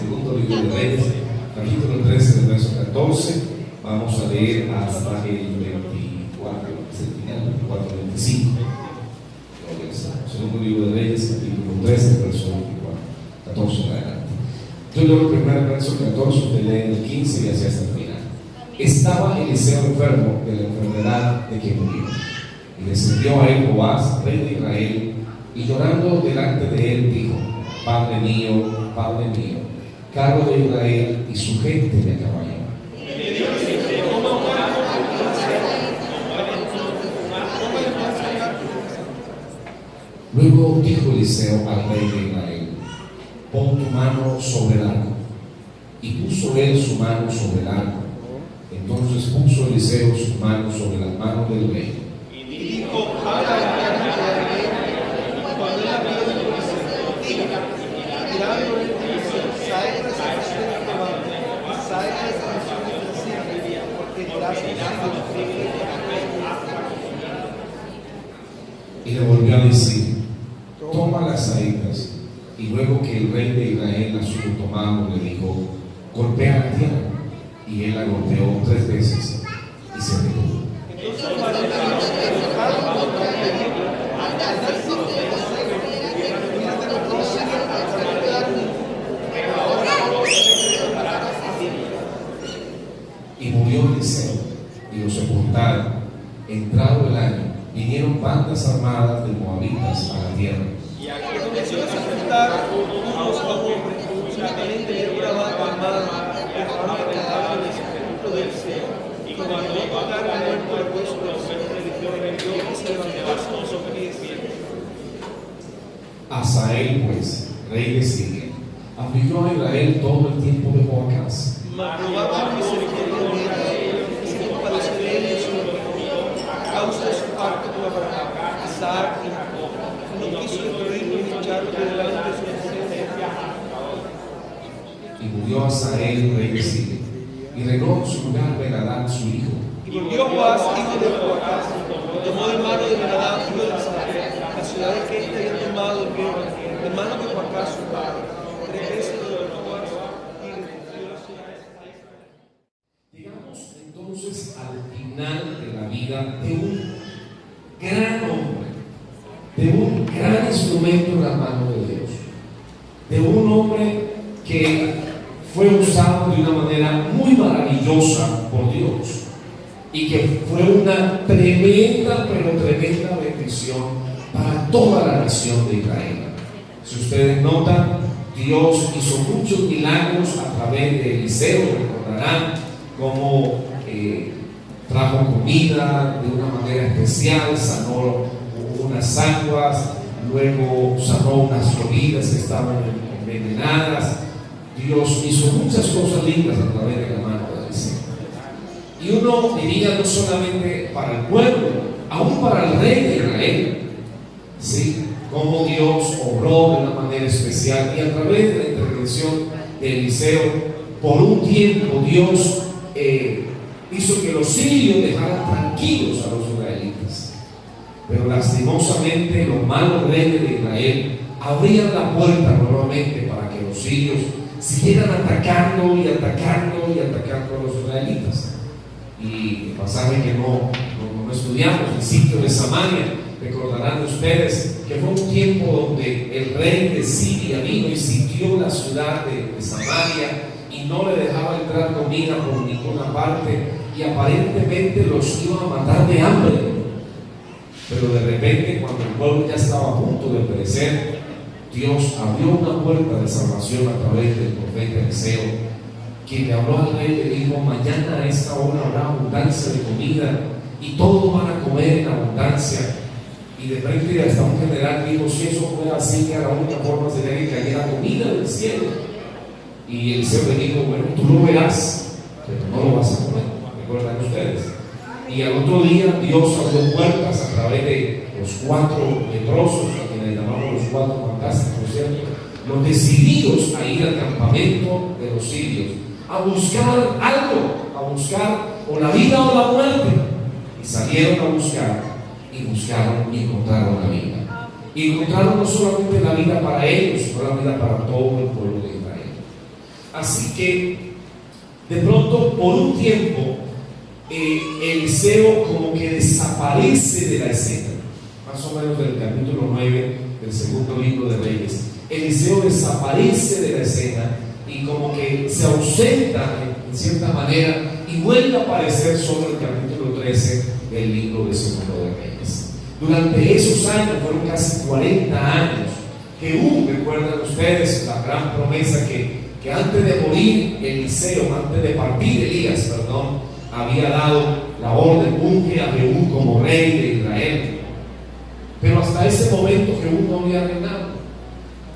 segundo libro de Reyes, capítulo 13, del verso 14. Vamos a leer hasta el 24, es el final, 24, 25. Segundo libro de Reyes, capítulo 13, verso 24, 14 en adelante. Yo leo el primer verso 14, usted lee el 15 y así hasta el final. Estaba Eliseo enfermo de la enfermedad de que murió. Y descendió a él Joás, rey de Israel, y llorando delante de él dijo: Padre mío, cargo de Israel y su gente de caballo. Luego dijo Eliseo al rey de Israel: Pon tu mano sobre el arco. Y puso él su mano sobre el arco. Entonces puso Eliseo su mano sobre las manos del rey. Y dijo: y le volvió a decir: toma las saetas. Y luego que el rey de Israel las hubo tomado, le dijo: golpea la tierra. Y él la golpeó 3 veces y se detuvo. Y murió Eliseo, y lo sepultaron. Entrado el año, vinieron bandas armadas de moabitas a la tierra. Y aquí comenzó a sepultar unos hombres, juntamente de una banda armada, y armaron el cadáver del sepulcro de Eliseo. Y cuando tocaron el muerto del hueso de los hijos de Eliseo, y se levantaron con sus pies. Hazael, pues, rey de Siria, afligió a Israel todo el tiempo de Joacás. Mas Jehová tuvo misericordia de Israel, y se compadeció de él y su enemigo, a causa de su pacto con Abraham, Isaac y Jacob. No quiso destruirlo ni echarlo de delante de su presencia. Y murió Hazael, rey de Siria, y reinó en su lugar Ben-Hadad, su hijo. Y volvió Joás, hijo de Joacás, y tomó de mano de Ben-Hadad, hijo de Hazael, la ciudad de que éste había tomado en guerra, de mano de Joacás su padre. 3 veces lo derrotó Joás y restituyó la ciudad. Llegamos entonces al final de la vida de un gran hombre, de un gran instrumento en la mano de Dios, de un hombre que fue usado de una manera muy maravillosa por Dios y que fue una tremenda, pero tremenda bendición para toda la nación de Israel. Si ustedes notan, Dios hizo muchos milagros a través de Eliseo. Recordarán cómo trajo comida de una manera especial, sanó unas aguas, luego sanó unas floridas que estaban envenenadas. Dios hizo muchas cosas lindas a través de la mano de Eliseo. Y uno diría, no solamente para el pueblo, aún para el rey de Israel, ¿sí? Cómo Dios obró de una manera especial, y a través de la intervención de Eliseo, por un tiempo Dios hizo que los sirios dejaran tranquilos a los israelitas. Pero lastimosamente los malos reyes de Israel abrían la puerta nuevamente para que los sirios siguieran atacando y atacando y atacando a los israelitas. Y el pasaje que no estudiamos, el sitio de Samaria, recordarán ustedes que fue un tiempo donde el rey de Siria vino y sitió la ciudad de Samaria y no le dejaba entrar comida por ninguna parte, y aparentemente los iban a matar de hambre. Pero de repente, cuando el pueblo ya estaba a punto de perecer, Dios abrió una puerta de salvación a través del profeta Eliseo, quien le habló al rey y le dijo: mañana a esta hora habrá abundancia de comida y todos van a comer en abundancia. Y de repente hasta un general dijo: si eso fuera así, que la única forma sería que cayera comida del cielo. Y Eliseo le dijo: bueno, tú lo verás, pero no lo vas a comer. ¿Recuerdan ustedes? Y al otro día Dios abrió puertas a través de los 4 leprosos, a quienes llamamos los 4 fantásticos, ¿cierto? Los decididos a ir al campamento de los sirios, a buscar algo, a buscar o la vida o la muerte. Y salieron a buscar, y buscaron y encontraron la vida. Y encontraron no solamente la vida para ellos, sino la vida para todo el pueblo de Israel. Así que de pronto por un tiempo Eliseo como que desaparece de la escena, más o menos del capítulo 9 del segundo libro de Reyes. Eliseo desaparece de la escena y como que se ausenta en cierta manera y vuelve a aparecer sobre el capítulo 13 del libro de segundo de Reyes. Durante esos años, fueron casi 40 años, Jehú, recuerdan ustedes la gran promesa que antes de morir Eliseo, antes de partir Elías, perdón, había dado la orden: unge a Jehú como rey de Israel. Pero hasta ese momento Jehú no había reinado.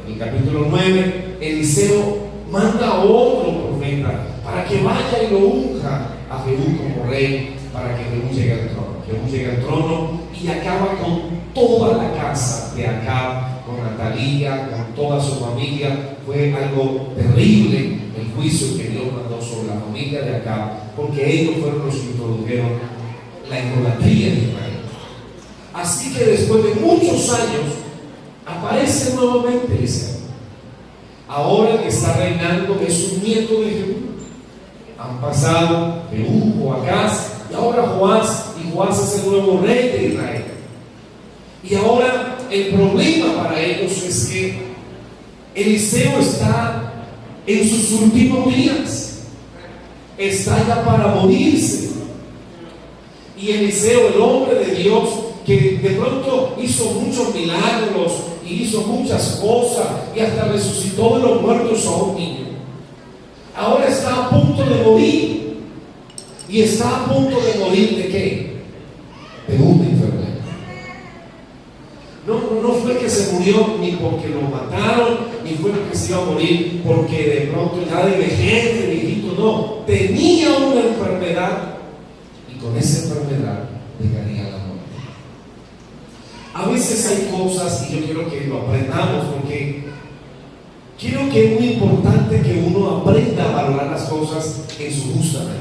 En el capítulo 9, Eliseo manda a otro profeta para que vaya y lo unja a Jehú como rey, para que Jehú llegue al trono. Jehú llega al trono y acaba con toda la casa de Acab, con Atalía, con toda su familia. Fue algo terrible el juicio que Dios mandó sobre la familia de Acab, porque ellos fueron los que introdujeron la idolatría en Israel. Así que después de muchos años aparece nuevamente Eliseo. Ahora el que está reinando es un nieto de Jehú. Han pasado Jehú, Joacás y ahora Joás, y Joás es el nuevo rey de Israel. Y ahora el problema para ellos es que Eliseo está en sus últimos días, está ya para morirse. Y Eliseo, el hombre de Dios, que de pronto hizo muchos milagros y hizo muchas cosas y hasta resucitó de los muertos a un niño, ahora está a punto de morir. Y está a punto de morir ¿de qué? De una enfermedad. No fue que se murió ni porque lo mataron, ni fue porque se iba a morir porque de pronto ya de vejez, de viejito, no. Tenía una enfermedad y con esa enfermedad llegaría la muerte. A veces hay cosas, y yo quiero que lo aprendamos, porque quiero que es muy importante que uno aprenda a valorar las cosas en su justa medida.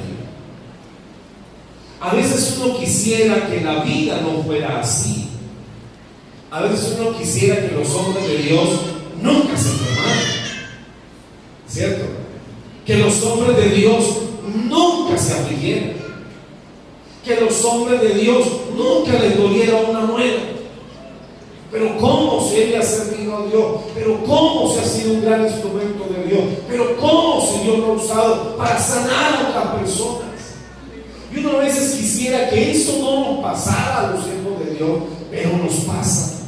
A veces uno quisiera que la vida no fuera así. A veces uno quisiera que los hombres de Dios nunca se enfermaran, ¿cierto? Que los hombres de Dios nunca se afligieran, que los hombres de Dios nunca les doliera una muela. Pero cómo si él le ha servido a Dios, pero cómo si ha sido un gran instrumento de Dios, pero cómo si Dios lo ha usado para sanar a otras personas. Y uno a veces quisiera que eso no nos pasara a los hijos de Dios, pero nos pasa.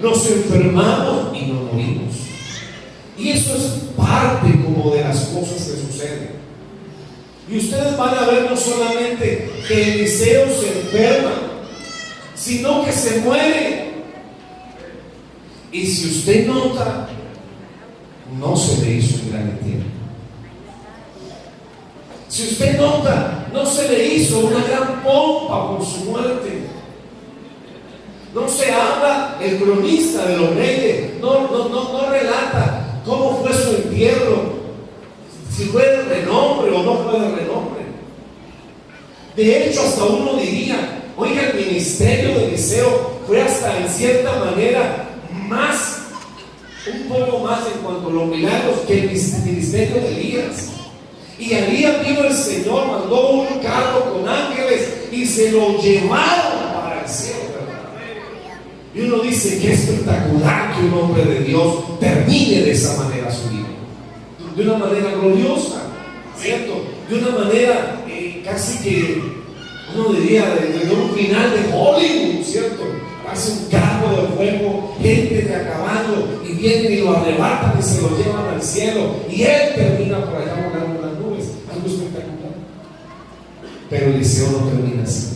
Nos enfermamos y nos morimos. Y eso es parte como de las cosas que suceden. Y ustedes van a ver no solamente que Eliseo se enferma, sino que se muere. Y si usted nota, no se le hizo un gran entierro. Si usted nota, no se le hizo una gran pompa por su muerte. No se habla, el cronista de los reyes no relata cómo fue su entierro, si fue de renombre o no fue de renombre. De hecho, hasta uno diría: oiga, el ministerio de Eliseo fue hasta en cierta manera un poco más en cuanto a los milagros que el ministerio de Elías. Y Elías vino el Señor, mandó un carro con ángeles y se lo llevaron para el cielo. Y uno dice: qué espectacular que un hombre de Dios termine de esa manera su vida, de una manera gloriosa, ¿cierto? De una manera casi que uno diría de un final de Hollywood, ¿cierto? Hace un carro de fuego, gente de a caballo, y vienen y lo arrebatan y se lo llevan al cielo, y él termina por allá volando en las nubes. Algo espectacular. Pero Eliseo no termina así.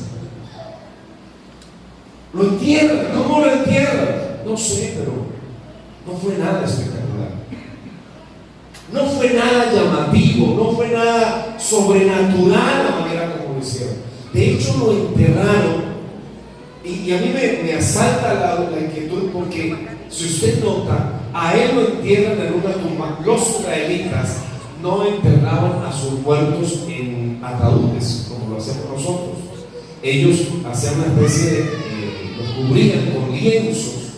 Lo entierran. ¿Cómo lo entierran? No sé, pero no fue nada espectacular. No fue nada llamativo, no fue nada sobrenatural la manera como lo hicieron. De hecho, lo enterraron. Y a mí me asalta la inquietud, porque si usted nota, a él lo entierran en una tumba. Los israelitas no enterraban a sus muertos en ataúdes como lo hacemos nosotros. Ellos hacían una especie de los cubrían con lienzos,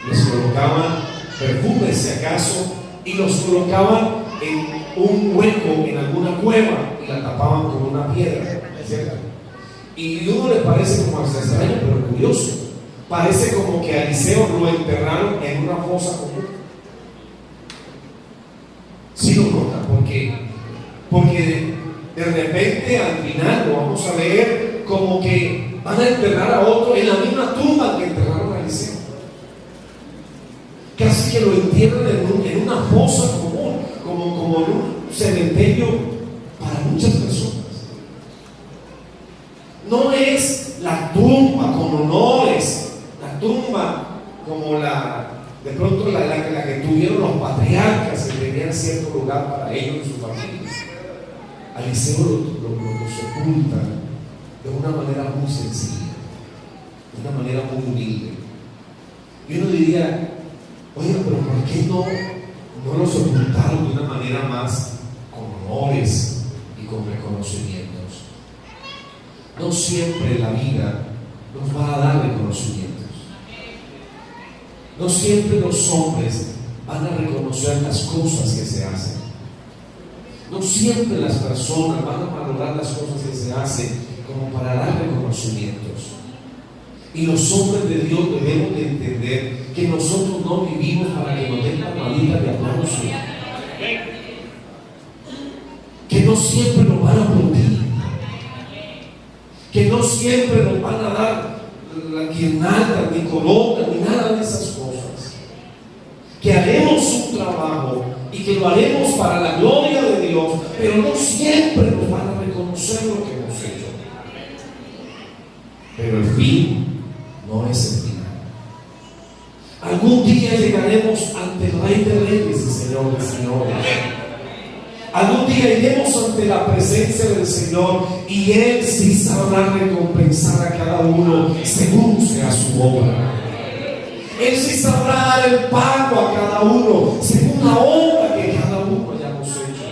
les colocaban perfumes si acaso, y los colocaban en un hueco, en alguna cueva, y la tapaban con una piedra, ¿cierto? Y a uno le parece como hasta extraño, pero curioso. Parece como que a Eliseo lo enterraron en una fosa común. Sí lo nota, porque de repente al final lo vamos a leer como que van a enterrar a otro en la misma tumba que enterraron a Eliseo. Casi que lo entierran en una fosa común, como en un cementerio para muchas personas. No es la tumba con honores, la tumba como de pronto la que tuvieron los patriarcas, que tenían cierto lugar para ellos y su familia. A Eliseo lo sepultan de una manera muy sencilla, de una manera muy humilde. Y uno diría, oye, pero ¿por qué no lo sepultaron de una manera más con honores y con reconocimientos? No siempre la vida nos va a dar reconocimientos. No siempre los hombres van a reconocer las cosas que se hacen. No siempre las personas van a valorar las cosas que se hacen como para dar reconocimientos. Y los hombres de Dios debemos de entender que nosotros no vivimos para que nos den palmaditas de aplauso. Que no siempre nos van a aplaudir. Que no siempre nos van a dar la guirnalda, ni corona, ni nada de esas cosas. Que haremos un trabajo y que lo haremos para la gloria de Dios, pero no siempre nos van a reconocer lo que hemos hecho. Pero el fin no es el final. Algún día llegaremos ante el Rey de Reyes y Señor de Señores. Algún día iremos ante la presencia del Señor y Él sí sabrá recompensar a cada uno según sea su obra. Él sí sabrá dar el pago a cada uno según la obra que cada uno hayamos hecho.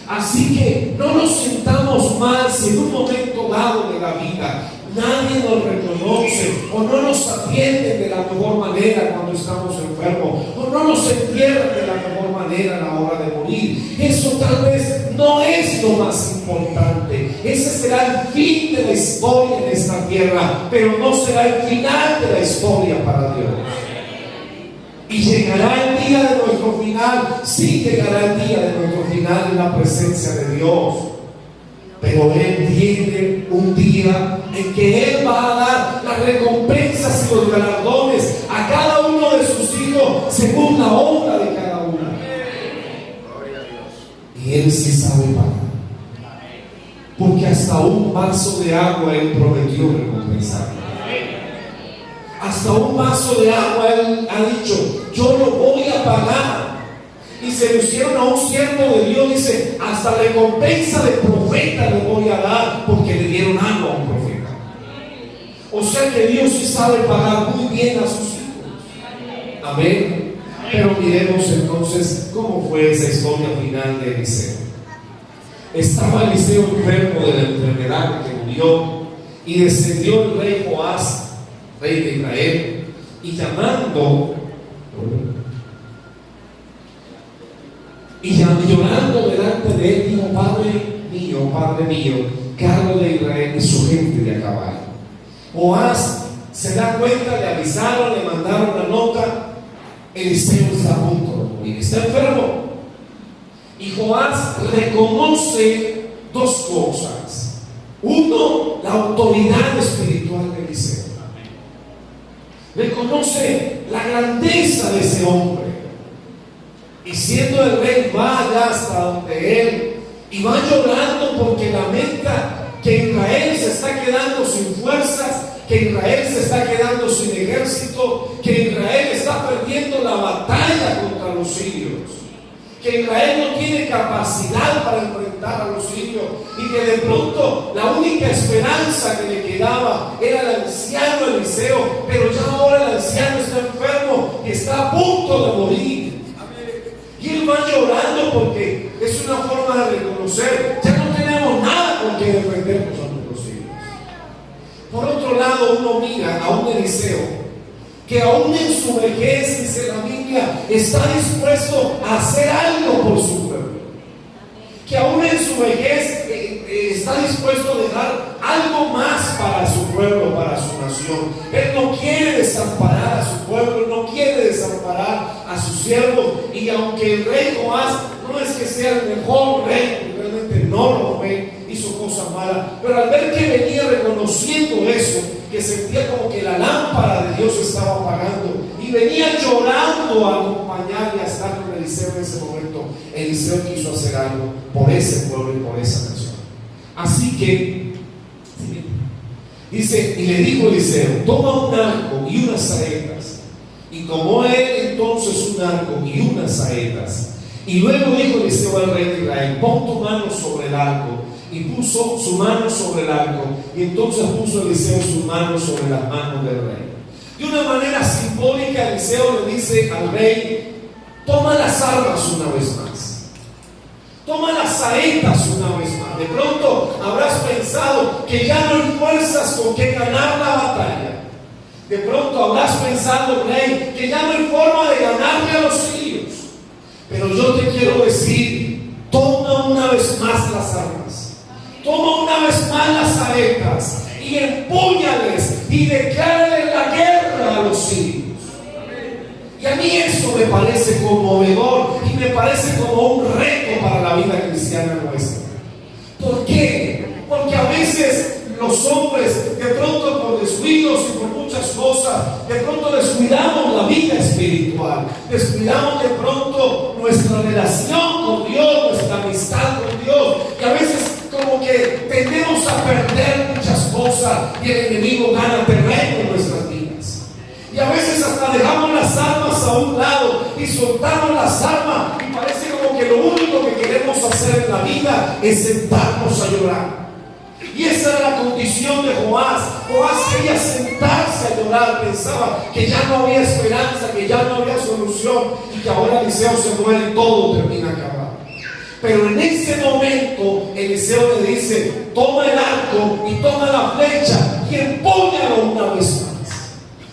Así que no nos sintamos mal si en un momento dado de la vida nadie nos reconoce o no nos atienden de la mejor manera cuando estamos enfermos o no nos entierran de la mejor manera a la hora de morir. Eso tal vez no es lo más importante. Ese será el fin de la historia en esta tierra, pero no será el final de la historia para Dios. Y llegará el día de nuestro final, sí llegará el día de nuestro final en la presencia de Dios. Pero Él tiene un día en que Él va a dar las recompensas y los galardones a cada uno de sus hijos según la obra de cada uno. Y Él sí sabe pagar. Porque hasta un vaso de agua Él prometió recompensar. Hasta un vaso de agua Él ha dicho, yo lo voy a pagar. Y se lo hicieron a un siervo de Dios, dice, hasta recompensa de profeta le voy a dar porque le dieron agua a un profeta. O sea que Dios sí sabe pagar muy bien a sus hijos. Amén. Pero miremos entonces cómo fue esa historia final de Eliseo. Estaba Eliseo enfermo de la enfermedad que murió, y descendió el rey Joás, rey de Israel, y llorando delante de él, dijo, Padre mío, cargo de Israel y su gente de a caballo. Joás se da cuenta, le avisaron, le mandaron la nota, Eliseo está a punto de morir, está enfermo. Y Joás reconoce dos cosas. Uno, la autoridad espiritual de Eliseo. Reconoce la grandeza de ese hombre. Y siendo el rey, va allá hasta donde él y va llorando porque lamenta que Israel se está quedando sin fuerzas, que Israel se está quedando sin ejército, que Israel está perdiendo la batalla contra los sirios, que Israel no tiene capacidad para enfrentar a los sirios y que de pronto la única esperanza que le quedaba era el anciano Eliseo, pero ya ahora el anciano está enfermo y está a punto de morir. Y él va llorando porque es una forma de reconocer, ya no tenemos nada con que defendernos a nuestros hijos. Por otro lado, uno mira a un Eliseo que aún en su vejez, dice la Biblia, está dispuesto a hacer algo por su pueblo, que aún en su vejez está dispuesto a dejar algo más para su pueblo, para su nación. Él no quiere desamparar a su pueblo, no quiere desamparar a sus siervos. Y aunque el rey Joás no es que sea el mejor rey, realmente no lo fue, hizo cosas malas, pero al ver que venía reconociendo eso, que sentía como que la lámpara de Dios estaba apagando y venía llorando a acompañar y a estar con Eliseo en ese momento, Eliseo quiso hacer algo por ese pueblo y por esa nación. Así que dice, y le dijo Eliseo: toma un arco y unas saetas. Y tomó él entonces un arco y unas saetas. Y luego dijo Eliseo al rey de Israel: pon tu mano sobre el arco. Y puso su mano sobre el arco. Y entonces puso Eliseo sus manos sobre las manos del rey. De una manera simbólica, Eliseo le dice al rey: toma las armas una vez más. Toma las saetas una vez más. De pronto habrás pensado que ya no hay fuerzas con que ganar la batalla. De pronto habrás pensado, rey, que ya no hay forma de ganarle a los sirios. Pero yo te quiero decir: toma una vez más las armas. Toma una vez más las saetas y empúñales y declárale la guerra a los sirios. Y a mí eso me parece conmovedor y me parece como un reto para la vida cristiana nuestra. ¿Por qué? Porque a veces los hombres, de pronto por descuidos y por muchas cosas, de pronto descuidamos la vida espiritual, descuidamos de pronto nuestra relación con Dios, nuestra amistad con Dios, y a veces como que tendemos a perder muchas cosas y el enemigo gana terreno en nuestras vidas. Y a veces hasta dejamos las armas a un lado y soltamos las armas y parece como que lo único que queremos hacer en la vida es sentarnos a llorar. Y esa era la condición de Joás. Joás quería sentarse a llorar, pensaba que ya no había esperanza, que ya no había solución y que ahora Eliseo se muere y todo termina acabado. Pero en ese momento Eliseo le dice: toma el arco y toma la flecha y empúñalo una vez más.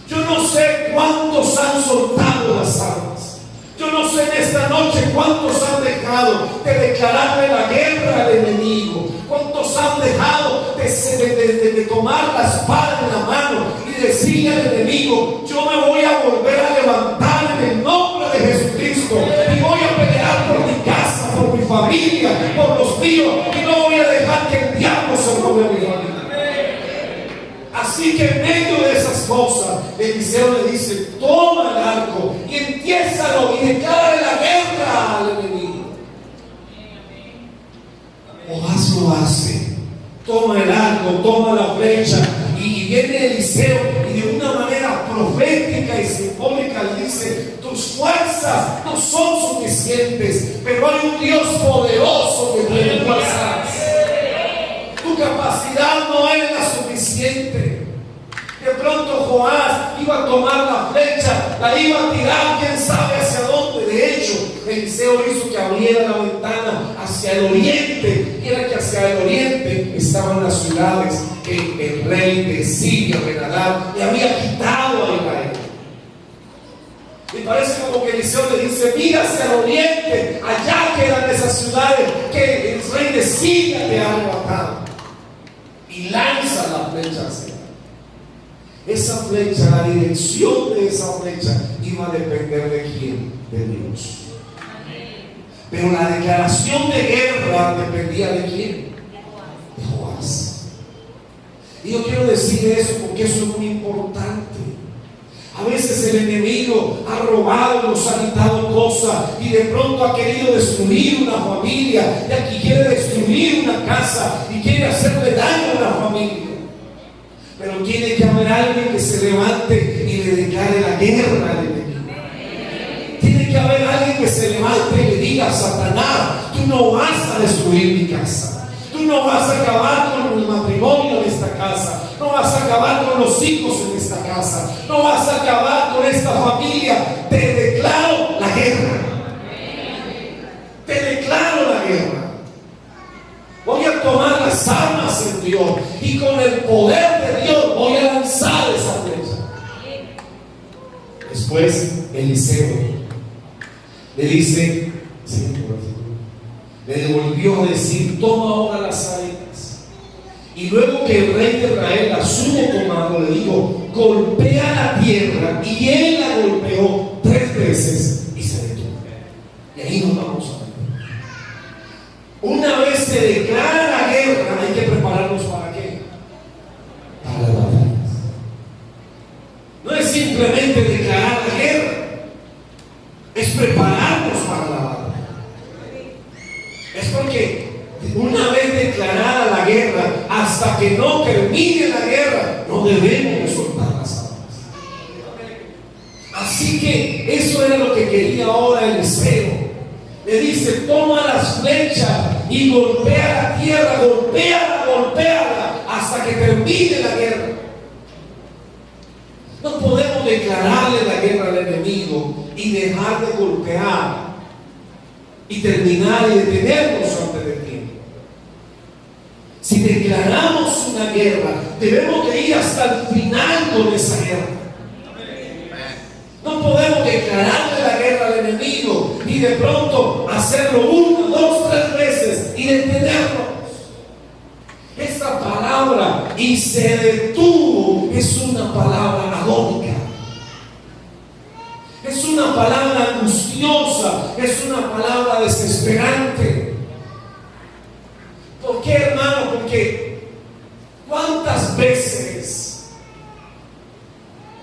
Yo no sé cuántos han soltado las armas. Yo no sé en esta noche cuántos han dejado de declararle la guerra al enemigo. Cuántos han dejado de tomar la espada en la mano y decirle al enemigo: yo me voy a volver a levantar en el nombre de Jesucristo y voy a pelear por mi casa, por mi familia, por los míos, y no voy a dejar que el diablo se robe a mi familia. Así que en medio de esas cosas, Eliseo le dice: toma el arco y entiézalo y declárale la guerra al enemigo. Joás lo hace. Toma el arco, toma la flecha, y viene Eliseo y de una manera profética y simbólica le dice: tus fuerzas no son suficientes, pero hay un Dios poderoso que tiene fuerzas. Tu capacidad no es la suficiente. De pronto Joás iba a tomar la flecha, la iba a tirar, quién sabe hacia dónde. De hecho, Eliseo hizo que abriera la ventana hacia el oriente, y era que hacia el oriente estaban las ciudades que el rey de Siria, Ben-Hadad, le había quitado a Israel. Y parece como que Eliseo le dice: mira hacia el oriente, allá quedan esas ciudades que el rey de Siria te ha arrebatado. Y lanza la flecha hacia él. Esa flecha, la dirección de esa flecha iba a depender de quién, de Dios. Pero la declaración de guerra dependía de quién, de Joás. Y yo quiero decir eso porque eso es muy importante. A veces el enemigo ha robado, nos ha quitado cosas y de pronto ha querido destruir una familia, y aquí quiere destruir una casa y quiere hacerle daño a una familia. Pero tiene que haber alguien que se levante y le declare la guerra al enemigo. Tiene que haber alguien que se levante y le diga: Satanás, tú no vas a destruir mi casa. Tú no vas a acabar con el matrimonio de esta casa. No vas a acabar con los hijos en esta casa. No vas a acabar con esta familia. Te declaro la guerra. Te declaro la guerra. Voy a tomar las armas en Dios y con el poder de Dios voy a lanzar esa flecha. Después Eliseo le dice, le devolvió a decir: toma ahora las saetas. Y luego que el rey de Israel la sumo comando, le dijo: golpea la tierra. Y él la golpeó 3 veces y se detuvo. Y ahí nos vamos a ver. Una vez se declara la guerra, hay que prepararnos ¿para qué? Para la batalla. No es simplemente declarar la guerra, es prepararnos para la batalla. Es porque una vez declarada la guerra, hasta que no termine la guerra, no debemos de soltar las armas. Así que eso era lo que quería ahora Eliseo. Le dice: toma las flechas y golpea la tierra, golpéala hasta que termine la guerra. No podemos declararle la guerra al enemigo y dejar de golpear y terminar y detenernos antes de tiempo. Si declaramos una guerra, debemos de ir hasta el final con esa guerra. No podemos declararle la guerra al enemigo y de pronto hacerlo 1, 2, 3 veces y detenernos. Esta palabra "y se detuvo" es una palabra agónica. Es una palabra angustiosa, es una palabra desesperante. ¿Por qué, hermano? Porque ¿cuántas veces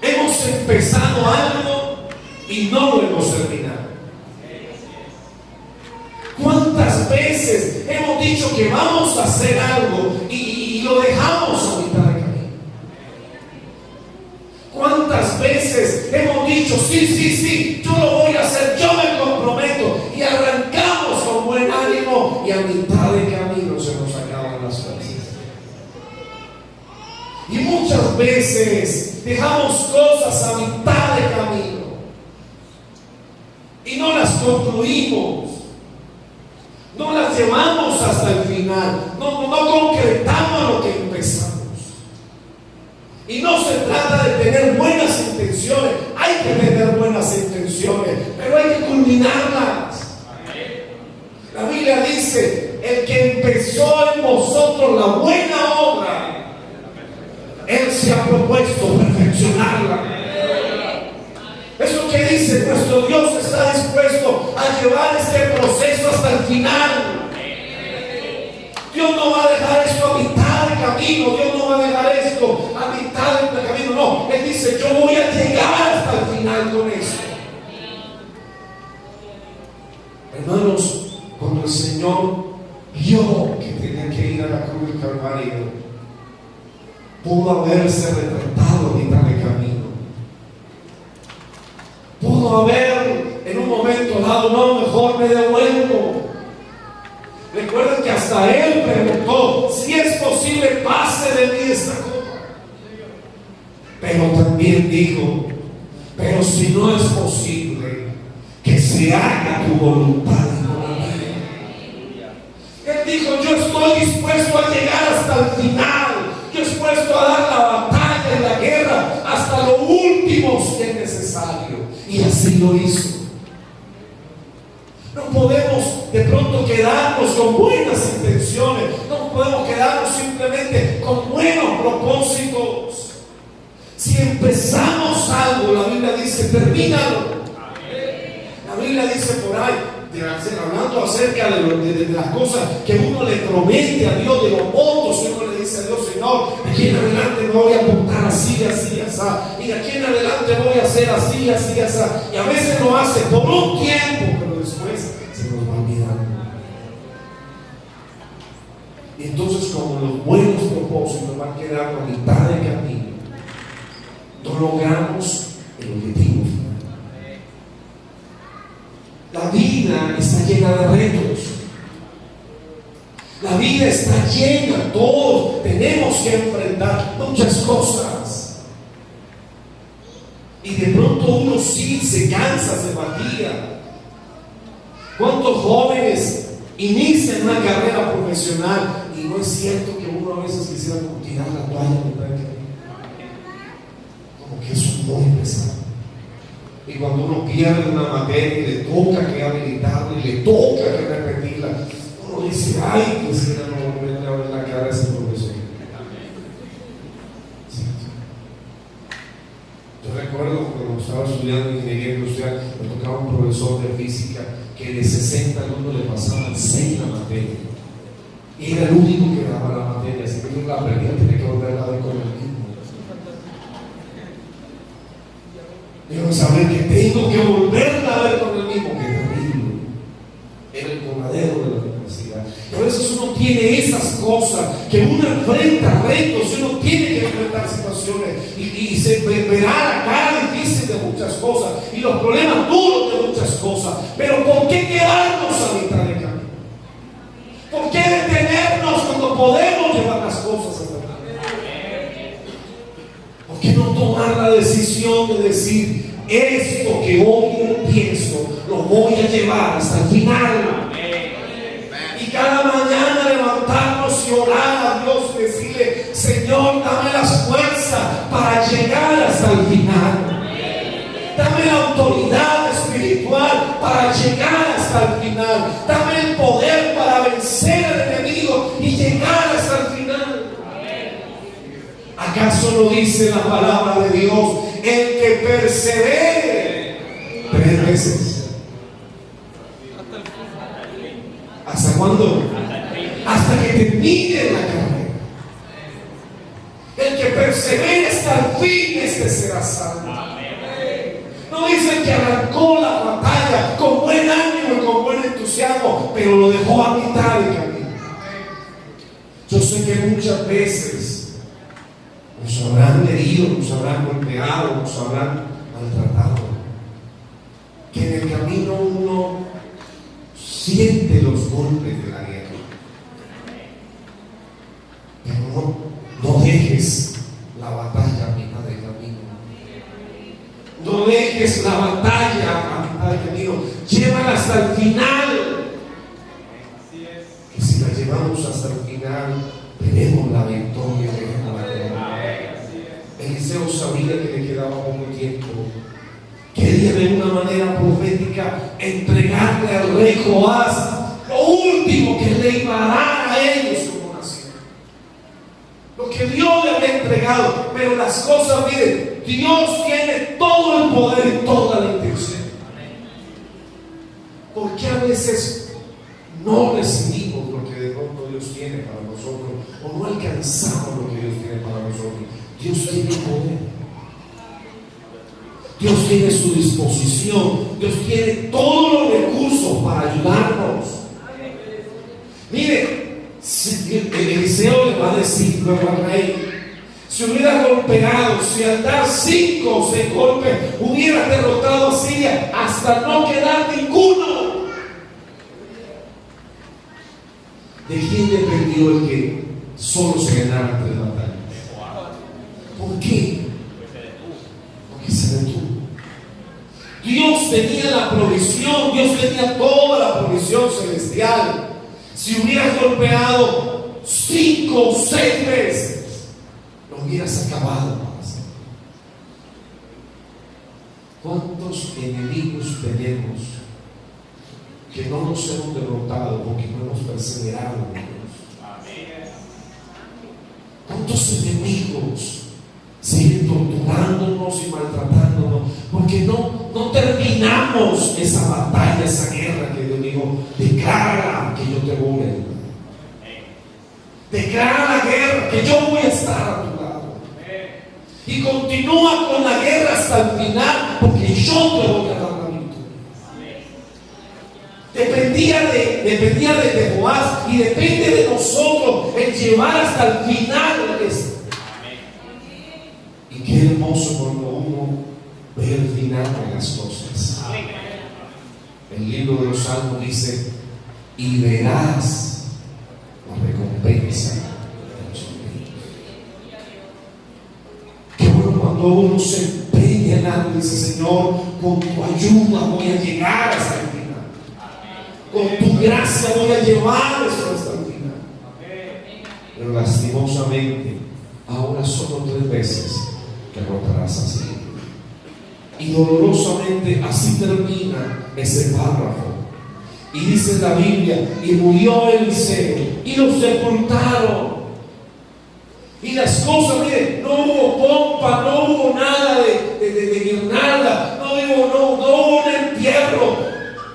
hemos empezado algo y no lo hemos terminado? ¿Cuántas veces hemos dicho que vamos a hacer algo y lo dejamos a mitad de camino? ¿Cuántas veces hemos dicho sí, yo lo voy a hacer, yo me comprometo, y arrancamos con buen ánimo y a mitad de camino se nos acaban las fuerzas? Y muchas veces dejamos cosas a mitad de camino y no las concluimos, no las llevamos hasta el final, no concretamos lo que empezamos. Y no se trata de tener buenas intenciones, hay que tener buenas intenciones, pero hay que culminarlas. La Biblia dice: el que empezó en vosotros la buena obra, Él se ha propuesto perfeccionarla. Eso que dice, nuestro Dios está dispuesto a llevar este proceso hasta el final. Dios no va a dejar esto a mitad de camino, Dios no va a dejar esto a mitad de camino, no. Él dice: yo voy a llegar hasta el final con esto. Hermanos, cuando el Señor vio que tenía que ir a la cruz del Calvario, pudo haberse retratado a mitad de camino. Pudo haber en un momento dado: no, mejor me devuelvo. Recuerden que hasta Él preguntó: si es posible, pase de mí esta copa. Pero también dijo: pero si no es posible, que se haga tu voluntad y no la mía. Él dijo: yo estoy dispuesto a llegar hasta el final, yo estoy dispuesto a dar la batalla y la guerra hasta lo último que es necesario. Y así lo hizo. No podemos de pronto quedarnos con buenas intenciones, no podemos quedarnos simplemente con buenos propósitos. Si empezamos algo, la Biblia dice: termínalo. La Biblia dice por ahí, hablando acerca de las cosas que uno le promete a Dios, de los votos, uno le dice a Dios: Señor, de aquí en adelante me voy a portar así, y de aquí en adelante voy a hacer así, y a veces lo hace por un tiempo, pero después se nos va olvidando. Y entonces, como los buenos propósitos van quedando a mitad de camino, no logramos el objetivo final. La vida está llena de retos. La vida está llena, todos tenemos que enfrentar muchas cosas. Y de pronto uno sí se cansa, se fatiga. ¿Cuántos jóvenes inician una carrera profesional y no es cierto que uno a veces quisiera tirar la toalla? Como que eso es muy pesado. Y cuando uno pierde una materia y le toca que habilitarla y le toca que repetirla, uno dice, ay, quisiera no volverle a ver la cara a ese profesor. Sí. Yo recuerdo cuando estaba estudiando ingeniería industrial, me tocaba un profesor de física que de 60 alumnos le pasaban 6 la materia. Y era el único que daba la materia, así que yo la aprendí, tenía que volverla a ver con el mismo. Debo saber que tengo que volverla a ver con el mismo, que terrible. Era el coladero de la universidad. Y a veces uno tiene esas cosas, que uno enfrenta retos, y uno tiene que enfrentar situaciones, y se verá la cara difícil de muchas cosas, y los problemas duros de muchas cosas. Pero ¿por qué quedarnos a mitad de camino? ¿Por qué detenernos cuando podemos llevar las cosas hasta acá? ¿Por qué no tomar la decisión de decir, esto que hoy empiezo lo voy a llevar hasta el final? Y cada mañana levantarnos y orar a Dios y decirle, Señor, dame las fuerzas para llegar hasta el final. Dame la autoridad espiritual para llegar hasta el final. Dame el poder para vencer al enemigo y llegar hasta el final. ¿Acaso no dice la palabra de Dios, el que persevere 3 veces? ¿Hasta cuándo? Hasta que termine la carrera. El que persevere hasta el fin, este será salvo. No dice que arrancó la batalla con buen ánimo y con buen entusiasmo, pero lo dejó a mitad de camino. Yo sé que muchas veces nos habrán herido, nos habrán golpeado, nos habrán maltratado. Que en el camino uno siente los golpes de la guerra. Pero no dejes la batalla a mitad de camino. No dejes la batalla a mitad de camino. Llévala hasta el final. Que si la llevamos hasta el final, tenemos la victoria, tenemos la gloria. Eliseo sabía que le quedaba poco tiempo. Quería de una manera profética entregarle al rey Joás lo último que le iba a dar a ellos como nación. Lo que Dios le había entregado. Pero las cosas, miren, Dios tiene todo el poder y toda la intención. Porque a veces no recibimos lo que de pronto Dios tiene para nosotros, o no alcanzamos lo que Dios tiene para nosotros. Dios tiene poder. Dios tiene su disposición. Dios tiene todos los recursos para ayudarnos. Mire, Eliseo le va a decir luego al rey, si hubiera golpeado, si al dar 5 o 6 golpes hubiera derrotado a Siria hasta no quedar ninguno. ¿De quién dependió el que solo se ganara 3 batallas? ¿Por qué? Porque se detuvo. Dios tenía la provisión, Dios tenía toda la provisión celestial. Si hubieras golpeado 5 o 6 veces, lo hubieras acabado. ¿Cuántos enemigos tenemos que no nos hemos derrotado porque no hemos perseverado en Dios? ¿Cuántos enemigos siguen torturándonos y maltratándonos porque no terminamos esa batalla, esa guerra que Dios dijo, declara que yo te voy a ayudar? Declara la guerra, que yo voy a estar a tu lado. Y continúa con la guerra hasta el final, porque yo te voy a dar la victoria. Dependía de Joás y depende de nosotros el llevar hasta el final esto. Y qué hermoso cuando uno ve el final de las cosas. El libro de los Salmos dice, y verás la recompensa de los impíos. Qué bueno cuando uno se empeña en algo y dice, Señor, con tu ayuda voy a llegar hasta el final. Con tu gracia voy a llevar esto hasta el final. Pero lastimosamente, ahora solo 3 veces derrotarás así. Y dolorosamente así termina ese párrafo. Y dice la Biblia, y murió Eliseo, y lo sepultaron. Y las cosas, miren, no hubo pompa, no hubo nada de guirnalda, no hubo un entierro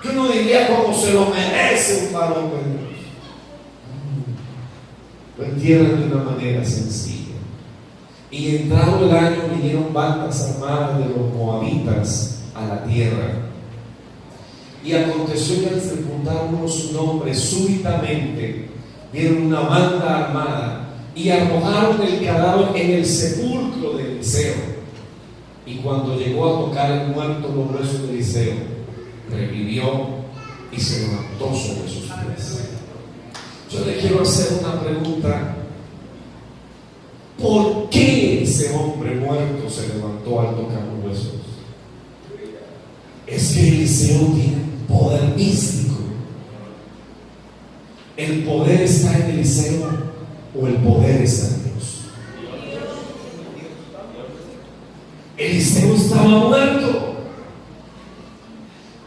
que uno diría como se lo merece un varón de Dios. Lo entierran de una manera sencilla. Y entrado el año vinieron bandas armadas de los moabitas a la tierra. Y aconteció que al sepultar uno su nombre, súbitamente vieron una banda armada y arrojaron el cadáver en el sepulcro de Eliseo. Y cuando llegó a tocar el muerto los huesos de Eliseo, revivió y se levantó sobre sus pies. Yo le quiero hacer una pregunta. ¿Por qué ese hombre muerto se levantó al tocar los huesos? Es que Eliseo tiene poder místico. ¿El poder está en Eliseo o el poder está en Dios? Eliseo estaba muerto,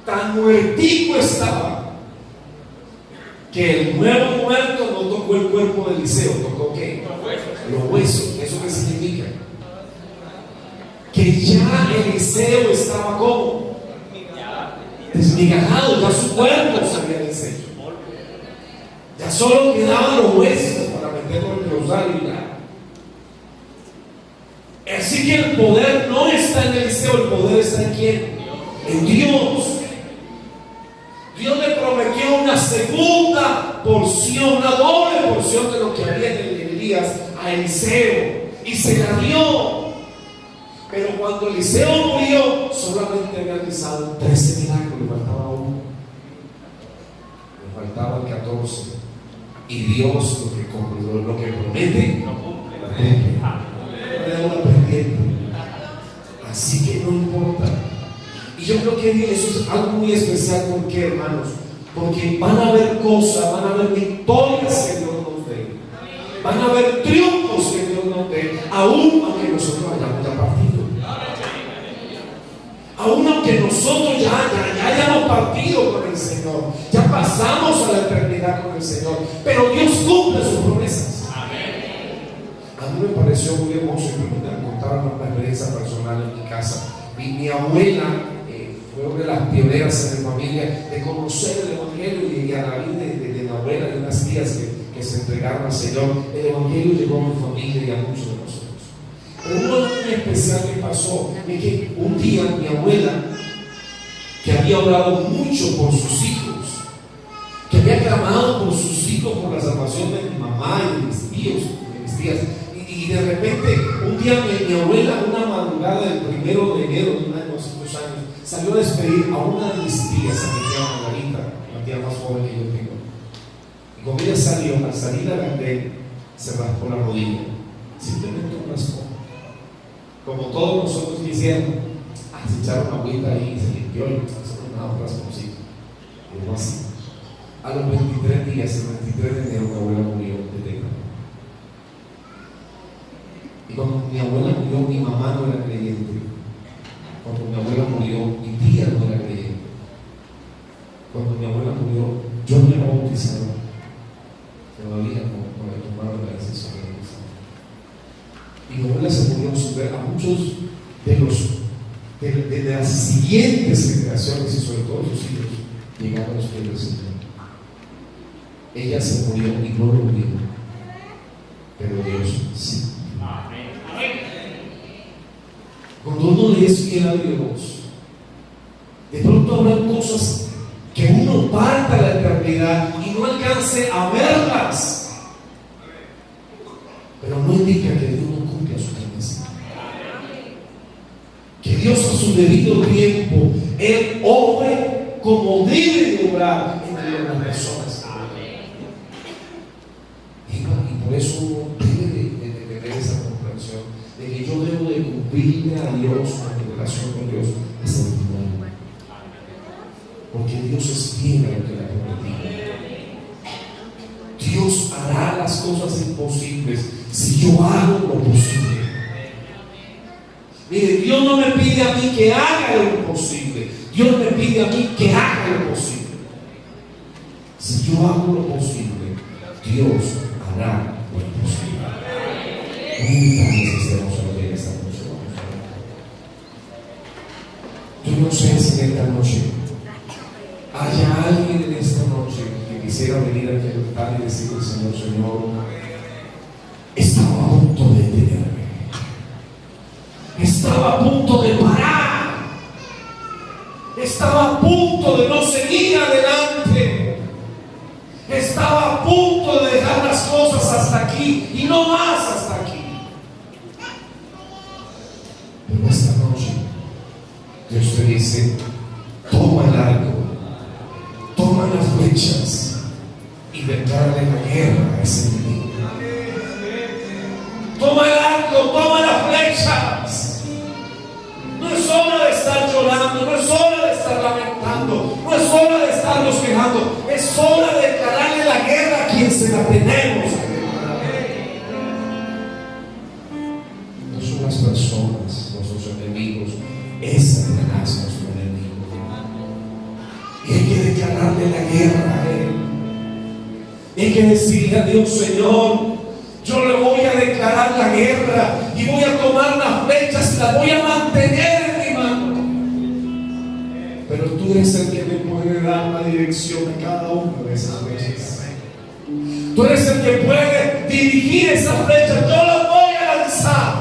tan muertico estaba que el nuevo muerto no tocó el cuerpo de Eliseo. ¿Tocó qué? Los huesos. ¿Eso qué significa? Que ya Eliseo estaba como desmigajado, ya su cuerpo se había deshecho. Ya solo quedaban los huesos para meterlo en el rosario y ya. Así que el poder no está en Eliseo, el poder está en ¿quién? En Dios. Dios le prometió una segunda porción, una doble porción de lo que había en Elías a Eliseo, y se la dio. Pero cuando Eliseo murió, solamente había realizado 13 milagros, le faltaba uno, le faltaba el 14. Y Dios lo que promete, no cumple. No le da una pendiente. Así que no importa. Y yo creo que eso es algo muy especial. ¿Por qué, hermanos? Porque van a haber cosas, van a haber victorias que Dios nos dé, van a haber triunfos que Dios nos dé, aún aunque nosotros hayamos ya partido, aún aunque nosotros ya hayamos partido con el Señor, ya pasamos a la eternidad con el Señor, pero Dios cumple sus promesas. A mí me pareció muy hermoso, y me contaron una experiencia personal en mi casa. Mi abuela fue una de las pioneras en mi familia de conocer el Evangelio, y a la vida de mi abuela, de unas tías que se entregaron al Señor, el Evangelio llegó a mi familia y a muchos de nosotros. Pero uno muy especial que pasó es que un día mi abuela, que había orado mucho por sus hijos, que había clamado por sus hijos, por la salvación de mi mamá y de mis tíos, de mis tías, y de repente un día mi abuela, una madrugada del 1 de enero de un año, hace 2 años, salió a despedir a una de mis tías, a mi tía Margarita, la tía más joven que yo tengo. Y cuando ella salió, al salir a la calle, se raspó la rodilla, simplemente un raspón, como todos nosotros quisiéramos. Se echaron agüita ahí, se limpió y se nada, un rasponcito. Y no así. A los 23 días, el 23 de enero, mi abuela murió de tétano. Y cuando mi abuela murió, mi mamá no era creyente. Cuando mi abuela murió, mi tía no era creyente. Cuando mi abuela murió, yo me la bautizaba. Todavía no he tomado la decisión de bautizar. Y mi abuela se murió sin ver a muchos de las siguientes generaciones, y sobre todo sus hijos, llegaron a los pies del Señor. Ella se murió y no lo vio, pero Dios sí. Cuando uno le es fiel a Dios, de pronto habrá cosas que uno parta la eternidad y no alcance a verlas, pero no indica que Dios no cumpla su promesa. Que Dios a su debido tiempo, Él obre como debe de obrar entre las personas. Y por eso uno debe de tener esa comprensión de que yo debo de cumplirle a Dios con mi relación con Dios hasta el final. Porque Dios es fiel a lo que le ha prometido. Dios hará las cosas imposibles si yo hago lo posible. Mire, Dios Dios no me pide a mí que haga lo imposible. Dios me pide a mí que haga lo posible. Si yo hago lo posible, Dios hará lo imposible. Nunca estemos en esta noche. Yo no sé si en esta noche haya alguien en esta noche que quisiera venir aquí al altar y decirle al Señor: Señor, estaba a punto de detenerme, estaba a punto de parar, estaba a punto de no seguir adelante, estaba a punto de dejar las cosas hasta aquí y no más hasta aquí. Pero esta noche Dios te dice: toma el arco, toma las flechas y declárale la guerra a ese enemigo. Toma el arco, toma las flechas. No es hora de estar llorando, no es hora de estar lamentando, no es hora de estarnos quejando, es hora de declararle la guerra a quien se la tenemos. No son las personas, nuestros enemigos, es Satanás nuestro enemigo. Y hay que declararle la guerra a él. Y hay que decirle a Dios: Señor, yo le voy a declarar la guerra y voy a tomar las flechas y las voy a mantener en mi mano. Pero tú eres el que me puede dar la dirección de cada una de esas flechas. Tú eres el que puede dirigir esas flechas. Yo las voy a lanzar,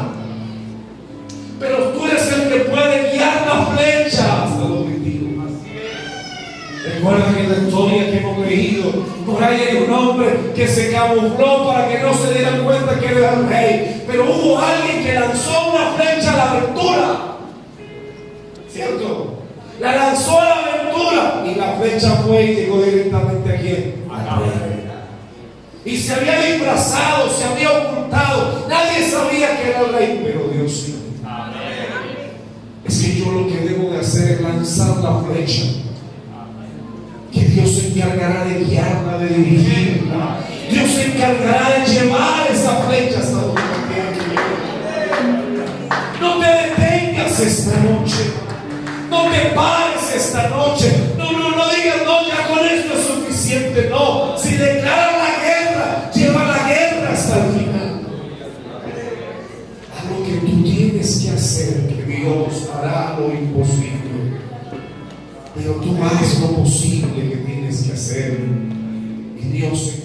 pero tú eres el que puede guiar las flechas hasta el objetivo. Recuerda que en la historia que hemos leído, por ahí hay un hombre que se camufló para que no se dieran cuenta que era el rey, pero hubo alguien que lanzó una flecha a la aventura, ¿cierto? La lanzó a la aventura y la flecha fue y llegó directamente a quién, al rey. Y se había disfrazado, se había ocultado, nadie sabía que era el rey, pero Dios sí. Es que yo lo que debo de hacer es lanzar la flecha, que Dios se encargará de guiarla, de dirigirla. Dios se encargará de llevar esa flecha hasta donde quiera que llegue. No te detengas esta noche, no te pares esta noche, no digas: no, ya con esto es suficiente. No, si declara la guerra, lleva la guerra hasta el final. A lo que tú tienes que hacer, que Dios hará lo imposible. Pero tú haz lo posible que tienes que hacer y Dios se